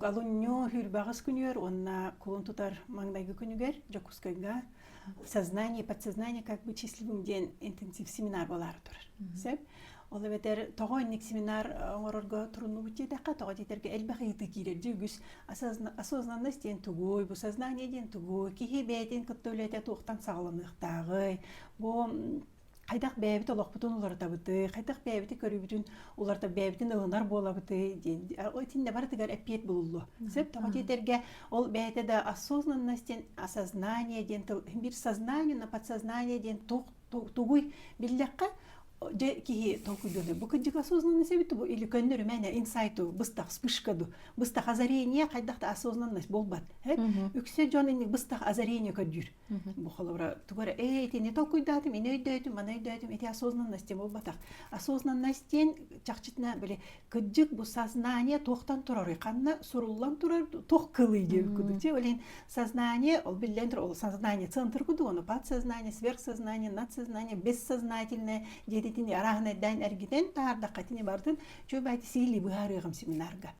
алунню хүрбагыс күнүгер, онна кулун тутар маңдайгы күнүгер, жокускайга сознание, подсознание как бы числимым ден интенсив семинар болар турар. Сеп, ол бетер тогойник семинар оңорорго турунну бутедакка того дитерге элбахыйты кирер жүгүс осознанность ден тугуй, бу сознание ден тугуй, кихи бетин кыттөлете туктан сагалыныктагы, бу хайдах бәбит олоқпытын уларта быты, хайдах бәбити көрүбүтүн уларта бәбитин ылынар бола быты, ой тинде бар тыгар эппет булулу. Сеп того дитерге ол бәйте да осознанность ден осознание ден бир сознание на подсознание ден тугуй биллекка кихи толкуйдуны. Бу кыджык осознанность себиту бу или көннөрү мене инсайту, быстах вспышкаду, быстах озарение кайдахта осознанность болбат. Үксе жон инник быстах озарение көрдүр. Бу холора тугара тени толкуйдатым, ини өйдөйтүм, мана өйдөйтүм, эти осознанность болбатах. Осознанностьтен чакчытна биле кыджык бу сознание тохтан турар, канна суруллан турар, тох кылый деп кудуче. Олен сознание, ол билен ол сознание центр куду, оно подсознание, сверхсознание, надсознание, бессознательное, арахнайдан әргиден тағардаққа тіне бардың жөбәйті сейлі бұғарығым семинарға.